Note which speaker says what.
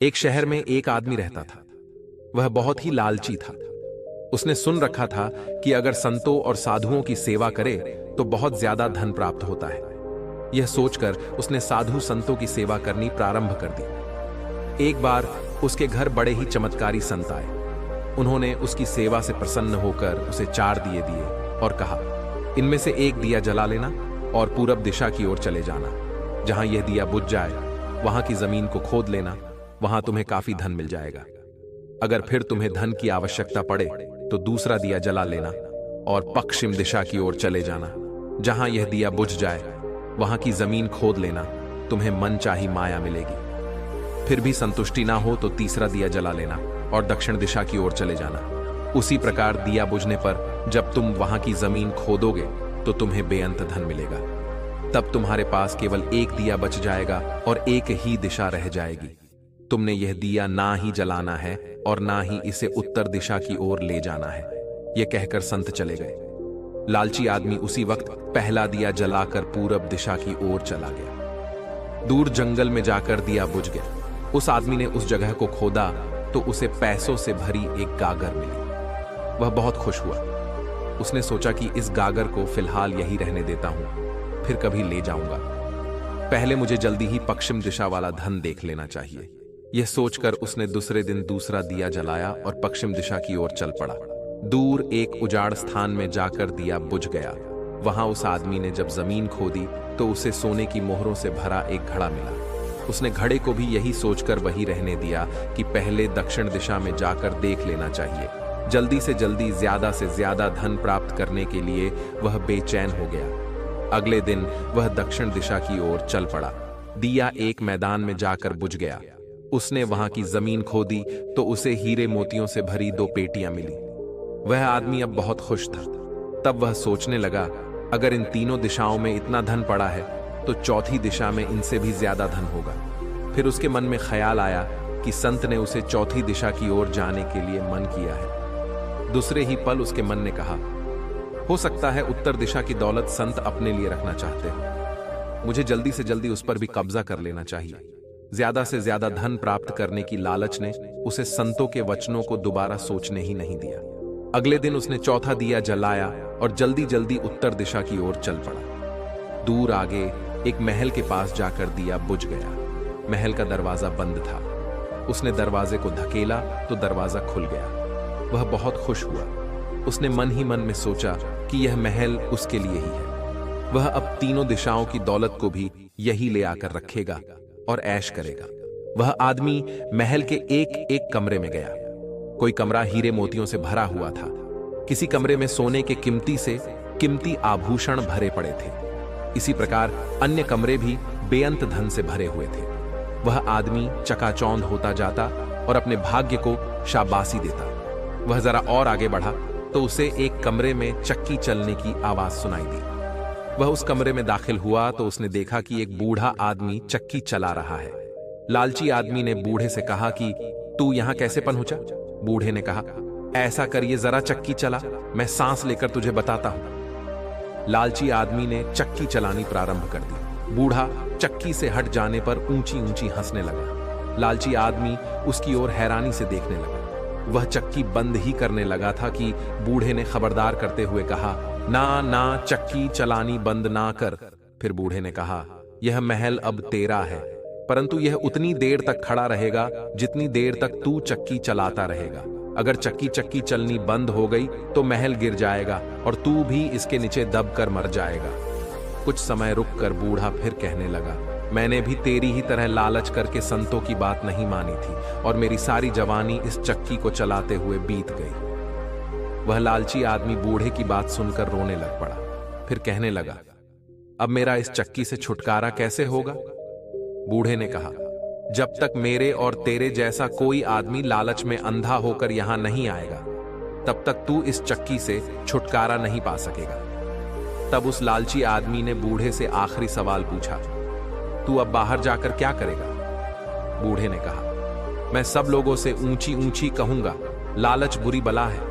Speaker 1: एक शहर में एक आदमी रहता था। वह बहुत ही लालची था। उसने सुन रखा था कि अगर संतों और साधुओं की सेवा करे तो बहुत ज्यादा धन प्राप्त होता है। यह सोचकर उसने साधु संतों की सेवा करनी प्रारंभ कर दी। एक बार उसके घर बड़े ही चमत्कारी संत आए। उन्होंने उसकी सेवा से प्रसन्न होकर उसे 4 दिए दिए और कहा, इनमें से एक दिया जला लेना और पूरब दिशा की ओर चले जाना। जहां यह दिया बुझ जाए वहां की जमीन को खोद लेना, वहां तुम्हें काफी धन मिल जाएगा। अगर फिर तुम्हें धन की आवश्यकता पड़े तो दूसरा दिया जला लेना और पश्चिम दिशा की ओर चले जाना। जहां यह दिया बुझ जाए वहां की जमीन खोद लेना, तुम्हें मनचाही माया मिलेगी। फिर भी संतुष्टि ना हो तो तीसरा दिया जला लेना और दक्षिण दिशा की ओर चले जाना। उसी प्रकार दिया बुझने पर जब तुम वहां की जमीन खोदोगे तो तुम्हें बेअंत धन मिलेगा। तब तुम्हारे पास केवल एक दिया बच जाएगा और एक ही दिशा रह जाएगी। तुमने यह दिया ना ही जलाना है और ना ही इसे उत्तर दिशा की ओर ले जाना है। यह कहकर संत चले गए। लालची आदमी उसी वक्त पहला दिया जलाकर पूरब दिशा की ओर चला गया। दूर जंगल में जाकर दिया बुझ गया। उस आदमी ने उस जगह को खोदा तो उसे पैसों से भरी एक गागर मिली। वह बहुत खुश हुआ। उसने सोचा कि इस गागर को फिलहाल यही रहने देता हूं, फिर कभी ले जाऊंगा। पहले मुझे जल्दी ही पश्चिम दिशा वाला धन देख लेना चाहिए। यह सोचकर उसने दूसरे दिन दूसरा दिया जलाया और पश्चिम दिशा की ओर चल पड़ा। दूर एक उजाड़ स्थान में जाकर दिया बुझ गया। वहां उस आदमी ने जब जमीन खोदी तो उसे सोने की मोहरों से भरा एक घड़ा मिला। उसने घड़े को भी यही सोचकर वही रहने दिया कि पहले दक्षिण दिशा में जाकर देख लेना चाहिए। जल्दी से जल्दी ज्यादा से ज्यादा धन प्राप्त करने के लिए वह बेचैन हो गया। अगले दिन वह दक्षिण दिशा की ओर चल पड़ा। दिया एक मैदान में जाकर बुझ गया। उसने वहां की जमीन खोदी तो उसे हीरे मोतियों से भरी 2 पेटियां मिली। वह आदमी अब बहुत खुश था। तब वह सोचने लगा, अगर इन तीनों दिशाओं में इतना धन पड़ा है तो चौथी दिशा में इनसे भी ज्यादा धन होगा। फिर उसके मन में ख्याल आया कि संत ने उसे चौथी दिशा की ओर जाने के लिए मन किया है। दूसरे ही पल उसके मन ने कहा, हो सकता है उत्तर दिशा की दौलत संत अपने लिए रखना चाहते हो। मुझे जल्दी से जल्दी उस पर भी कब्जा कर लेना चाहिए। ज्यादा से ज्यादा धन प्राप्त करने की लालच ने उसे संतों के वचनों को दोबारा सोचने ही नहीं दिया। अगले दिन उसने चौथा दिया जलाया और जल्दी जल्दी उत्तर दिशा की ओर चल पड़ा। दूर आगे एक महल के पास जाकर दिया बुझ गया। महल का दरवाजा बंद था। उसने दरवाजे को धकेला तो दरवाजा खुल गया। वह बहुत खुश हुआ। उसने मन ही मन में सोचा कि यह महल उसके लिए ही है। वह अब तीनों दिशाओं की दौलत को भी यही ले आकर रखेगा और ऐश करेगा। वह आदमी महल के एक एक कमरे में गया। कोई कमरा हीरे मोतियों से भरा हुआ था। किसी कमरे में सोने के कीमती आभूषण भरे पड़े थे। इसी प्रकार अन्य कमरे भी बेअंत धन से भरे हुए थे। वह आदमी चकाचौंध होता जाता और अपने भाग्य को शाबाशी देता। वह जरा और आगे बढ़ा तो उसे एक कमरे में चक्की चलने की आवाज सुनाई दी। वह उस कमरे में दाखिल हुआ तो उसने देखा कि एक बूढ़ा आदमी चक्की चला रहा है। लालची आदमी ने बूढ़े से कहा कि तू यहां कैसे पहुंचा? बूढ़े ने कहा, ऐसा करिए जरा चक्की चला, मैं सांस लेकर तुझे बताता हूं। लालची आदमी ने चक्की चलानी प्रारंभ कर दी। बूढ़ा चक्की से हट जाने पर ऊंची ऊंची हंसने लगा। लालची आदमी उसकी ओर हैरानी से देखने लगा। वह चक्की बंद ही करने लगा था कि बूढ़े ने खबरदार करते हुए कहा, ना ना, चक्की चलानी बंद ना कर। फिर बूढ़े ने कहा, यह महल अब तेरा है, परंतु यह उतनी देर तक खड़ा रहेगा जितनी देर तक तू चक्की चलाता रहेगा। अगर चक्की चलनी बंद हो गई तो महल गिर जाएगा और तू भी इसके नीचे दब कर मर जाएगा। कुछ समय रुककर बूढ़ा फिर कहने लगा, मैंने भी तेरी ही तरह लालच करके संतों की बात नहीं मानी थी और मेरी सारी जवानी इस चक्की को चलाते हुए बीत गई। वह लालची आदमी बूढ़े की बात सुनकर रोने लग पड़ा। फिर कहने लगा, अब मेरा इस चक्की से छुटकारा कैसे होगा? बूढ़े ने कहा, जब तक मेरे और तेरे जैसा कोई आदमी लालच में अंधा होकर यहां नहीं आएगा तब तक तू इस चक्की से छुटकारा नहीं पा सकेगा। तब उस लालची आदमी ने बूढ़े से आखिरी सवाल पूछा, तू अब बाहर जाकर क्या करेगा? बूढ़े ने कहा, मैं सब लोगों से ऊंची ऊंची कहूंगा, लालच बुरी बला है।